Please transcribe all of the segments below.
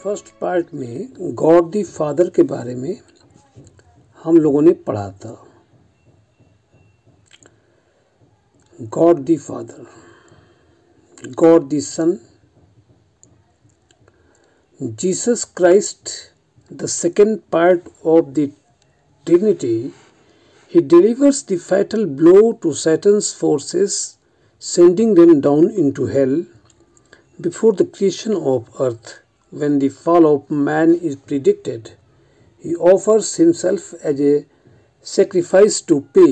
First part में God the Father के बारे में हम लोगों ने पढ़ा था। God the Father, God the Son, Jesus Christ, the second part of the Trinity. He delivers the fatal blow to Satan's forces, sending them down into hell before the creation of earth. When the fall of man is predicted, he offers himself as a sacrifice to pay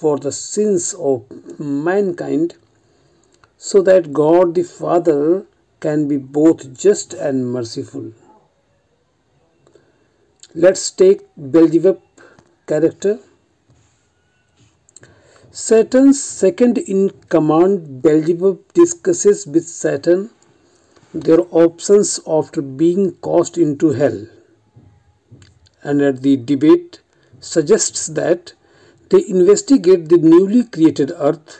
for the sins of mankind, so that God the Father can be both just and merciful. Let's take Beelzebub character. Satan's second in command, Beelzebub, discusses with Satan their options after being cast into hell, and at the debate suggests that they investigate the newly created earth,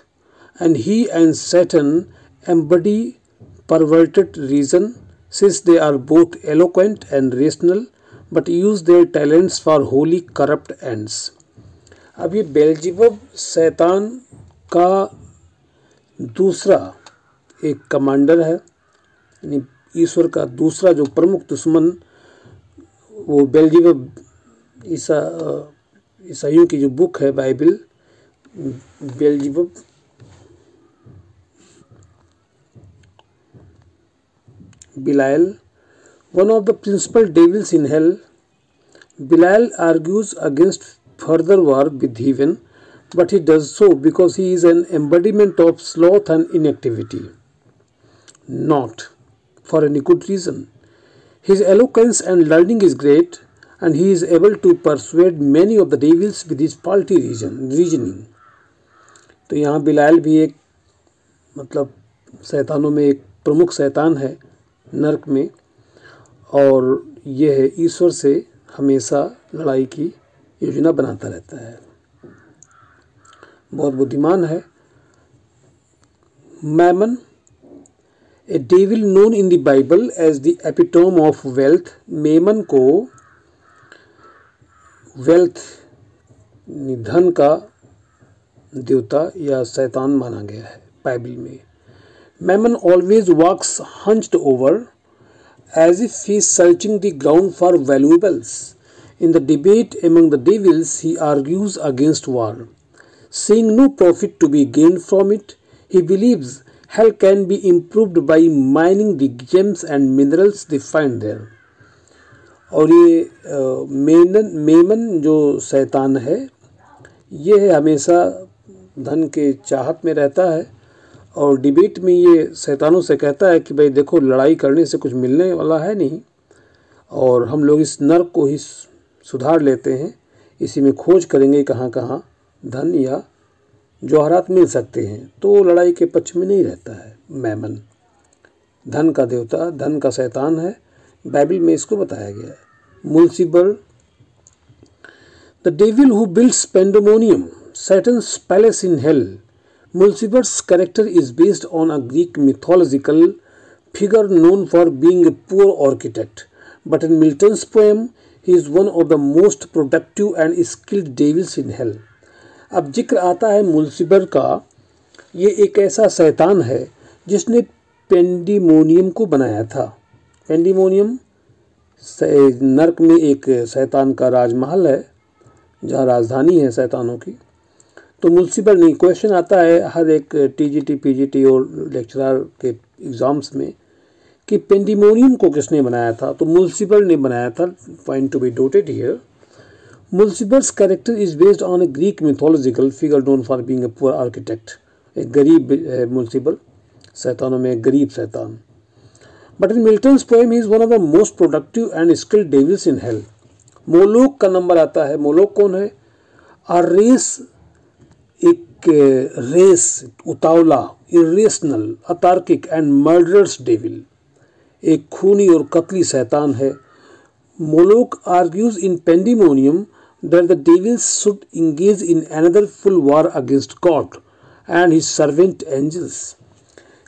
and he and Satan embody perverted reason, since they are both eloquent and rational, but use their talents for wholly corrupt ends. अब ये बेल्जेबुब शैतान का दूसरा एक commander है, यानी ईश्वर का दूसरा जो प्रमुख दुश्मन, वो बेल्जेबुब ईसाइयों की जो बुक है Bible, बेल्जेबुब बिलायल, one of the principal devils in hell. Belial argues against further war with heaven, but he does so because he is an embodiment of sloth and inactivity, not for any good reason. His eloquence and learning is great, and he is able to persuade many of the devils with his faulty reasoning. तो यहाँ बिलायल भी एक मतलब शैतानों में एक प्रमुख शैतान है नर्क में, और यह ईश्वर से हमेशा लड़ाई की योजना बनाता रहता है, बहुत बुद्धिमान है। Mammon, a devil known in the Bible as the epitome of wealth. Mammon को वेल्थ धन का देवता या शैतान माना गया है बाइबल में. Mammon always walks hunched over as if he is searching the ground for valuables. In the debate among the devils, he argues against war. Seeing no profit to be gained from it, he believes hell can be improved by mining the gems and minerals they find there. और ये मेमन जो शैतान है, ये हमेशा धन के चाहत में रहता है, और डिबेट में ये शैतानों से कहता है कि भाई देखो, लड़ाई करने से कुछ मिलने वाला है नहीं, और हम लोग इस नर्क को ही सुधार लेते हैं, इसी में खोज करेंगे कहाँ कहाँ धन या जवाहरात मिल सकते हैं. तो लड़ाई के पक्ष में नहीं रहता है. मैमन धन का देवता, धन का शैतान है, बाइबल में इसको बताया गया है. Mulciber, the devil who builds Pandemonium, Satan's palace in hell. Mulciber's character is based on a Greek mythological figure known for being a poor architect, but in Milton's poem, he is one of the most productive and skilled devils in hell. अब जिक्र आता है मुल्सिबर का. ये एक ऐसा शैतान है जिसने पेंडिमोनियम को बनाया था. पेंडिमोनियम नर्क में एक शैतान का राजमहल है, जहाँ राजधानी है शैतानों की. तो मुल्सिबर नहीं, क्वेश्चन आता है हर एक टीजीटी पीजीटी और लेक्चरर के एग्ज़ाम्स में कि पेंडिमोनियम को किसने बनाया था. तो मुल्सिबर ने बनाया था. Point to be noted here. Mulciber's character is based on a Greek mythological figure known for being a poor architect. एक गरीब मुल्सिबर, शैतानों में एक गरीब शैतान. But in Milton's poem he is one of the most productive and skilled devils in hell. Moloch का नंबर आता है. मोलोक कौन है? आ रेस, एक रेस, उतावला, इरेशनल, अतार्किक एंड मर्डरस डेविल, एक खूनी और कतली शैतान है. Moloch argues in Pandemonium that the devils should engage in another full war against God and his servant angels.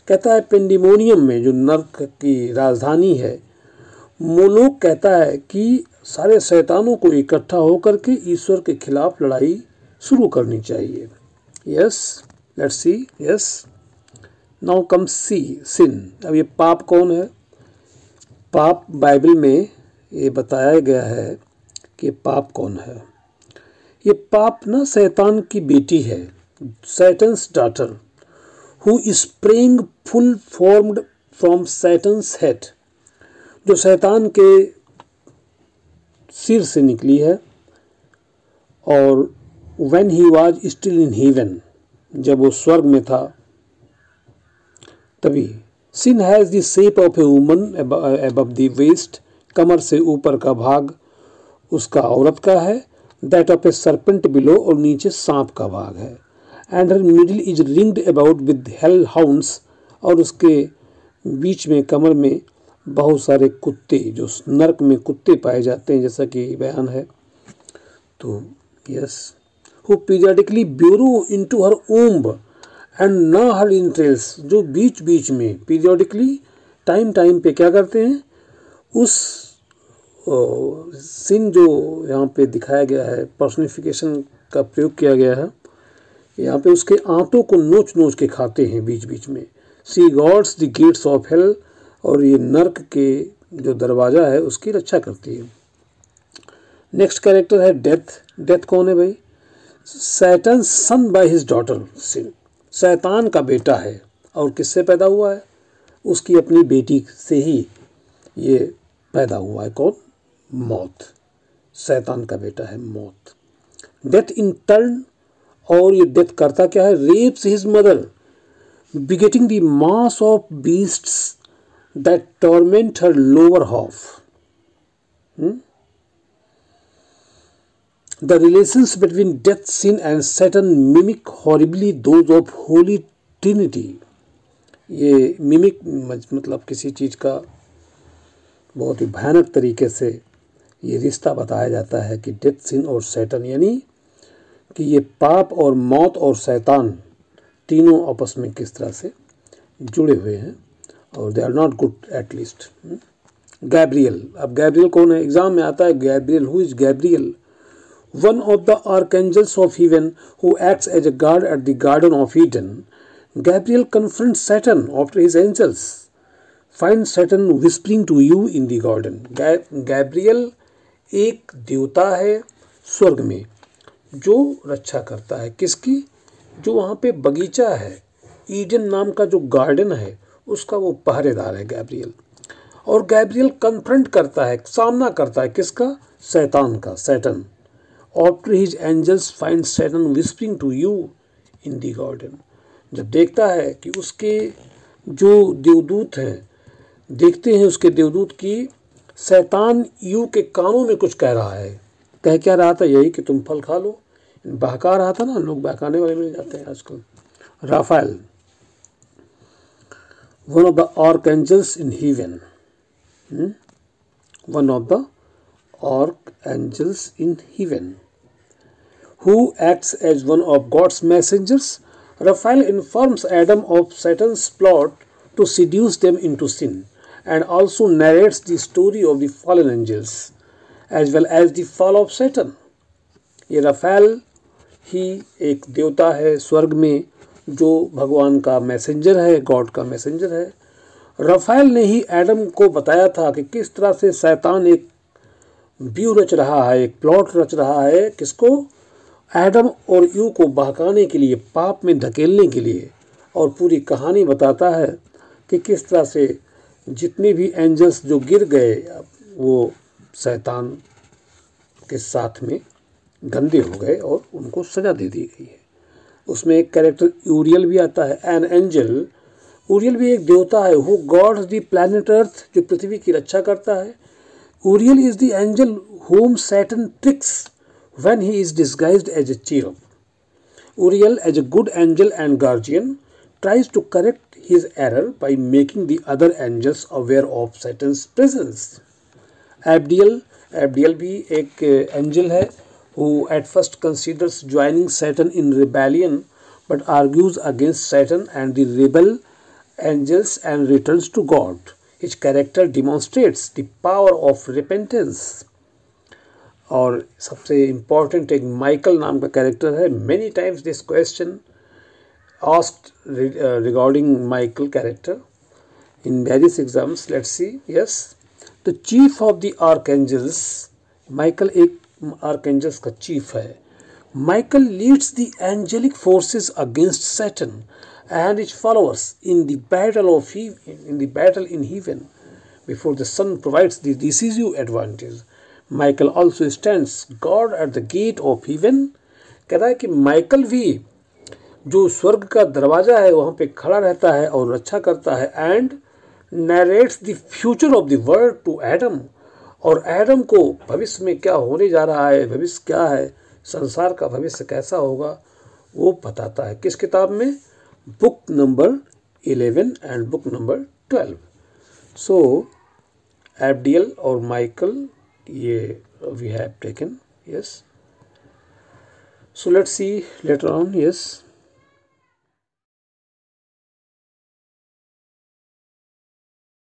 कहता है पेंडिमोनियम में, जो नर्क की राजधानी है, मोलोक कहता है कि सारे शैतानों को इकट्ठा होकर के ईश्वर के खिलाफ लड़ाई शुरू करनी चाहिए। Yes, let's see. Yes, now come see Sin. अब ये पाप कौन है? पाप बाइबल में ये बताया गया है कि पाप कौन है। ये पाप ना शैतान की बेटी है, Satan's daughter, who spring full formed from Satan's head, जो शैतान के सिर से निकली है। और when he was still in heaven, जब वो स्वर्ग में था तभी। Sin has the shape of a woman above the waist, कमर से ऊपर का भाग उसका औरत का है। That of a serpent below, और नीचे सांप का भाग है। And her middle is ringed about with hello hounds, और उसके बीच में कमर में बहुत सारे कुत्ते, जो नरक में कुत्ते पाए जाते हैं, जैसा कि बयान है। तो yes, who periodically burrow into her womb and gnaw her इंट्रेल्स, जो बीच बीच में पीरियडिकली टाइम टाइम पे क्या करते हैं, उस सिन जो यहाँ पे दिखाया गया है, पर्सनिफिकेशन का प्रयोग किया गया है यहाँ पे, उसके आंतों को नोच नोच के खाते हैं बीच बीच में। She guards the gates of hell, और ये नर्क के जो दरवाज़ा है उसकी रक्षा करती है। नेक्स्ट कैरेक्टर है डेथ। डेथ कौन है भाई? Satan son by his daughter Sin, शैतान का बेटा है। और किससे पैदा हुआ है? उसकी अपनी बेटी से ही ये पैदा हुआ है। कौन? मौत। शैतान का बेटा है मौत। डेथ इन टर्न, और ये डेथ करता क्या है? Rapes his mother, begetting the mass of beasts that torment her lower half. The relations between death, sin and Satan mimic horribly those of Holy Trinity. ये मिमिक मतलब किसी चीज़ का बहुत ही भयानक तरीके से ये रिश्ता बताया जाता है कि डेथ, सिन और सैटन, यानी कि ये पाप और मौत और शैतान तीनों आपस में किस तरह से जुड़े हुए हैं, और they are not good at least. Gabriel. अब गैब्रियल कौन है? एग्जाम में आता है Gabriel. Who is Gabriel? One of the archangels of heaven who acts as a guard at the garden of Eden. Gabriel confronts Satan after his angels find Satan whispering to you in the garden. Gabriel एक देवता है स्वर्ग में जो रक्षा करता है किसकी? जो वहाँ पे बगीचा है, ईडन नाम का जो गार्डन है, उसका वो पहरेदार है गैब्रियल। और गैब्रियल कन्फ्रंट करता है, सामना करता है किसका? शैतान का, Satan. After his angels find Satan whispering to you in the garden. जब देखता है कि उसके जो देवदूत हैं, देखते हैं उसके देवदूत की शैतान यू के कानों में कुछ कह रहा है। कह क्या रहा था? यही कि तुम फल खा लो। बहका रहा था ना, लोग बहकाने वाले मिल जाते हैं आजकल। Raphael, one of the archangels in heaven, one of the archangels in heaven, who acts as one of God's messengers. Raphael informs Adam of Satan's plot to seduce them into sin, and also narrates the story of the fallen angels as well as the fall of Satan. ये Rafale ही एक देवता है स्वर्ग में जो भगवान का messenger है, गॉड का मैसेंजर है। राफेल ने ही एडम को बताया था कि किस तरह से शैतान एक व्यू रच रहा है, एक प्लॉट रच रहा है, किसको? एडम और यू को बहकाने के लिए, पाप में धकेलने के लिए। और पूरी कहानी बताता है कि किस तरह से जितने भी एंजल्स जो गिर गए वो शैतान के साथ में गंदे हो गए और उनको सजा दे दी गई है। उसमें एक कैरेक्टर यूरियल भी आता है, एन एंजल। यूरियल भी एक देवता है, who guards the planet earth, जो पृथ्वी की रक्षा करता है। Uriel is the angel whom Satan tricks when he is disguised as a cherub. Uriel, as a good angel and guardian, tries to correct his error by making the other angels aware of Satan's presence. Abdiel भी एक angel है who at first considers joining Satan in rebellion but argues against Satan and the rebel angels and returns to God. Each character demonstrates the power of repentance. और सबसे important एक Michael नाम का character है. Many times this question asked regarding Michael character in various exams. Let's see. Yes, the chief of the archangels. Michael एक archangels का chief है. Michael leads the angelic forces against Satan and his followers in the battle in heaven before the sun provides the decisive advantage. Michael also stands guard at the gate of heaven. कह रहा है कि Michael भी जो स्वर्ग का दरवाजा है वहाँ पे खड़ा रहता है और रक्षा करता है. And narrates the future of the world to Adam. और एडम को भविष्य में क्या होने जा रहा है, भविष्य क्या है, संसार का भविष्य कैसा होगा, वो बताता है. किस किताब में? Book number 11 and book number 12. So Abdiel और माइकल, ये we have taken. Yes, so let's see later on. Yes.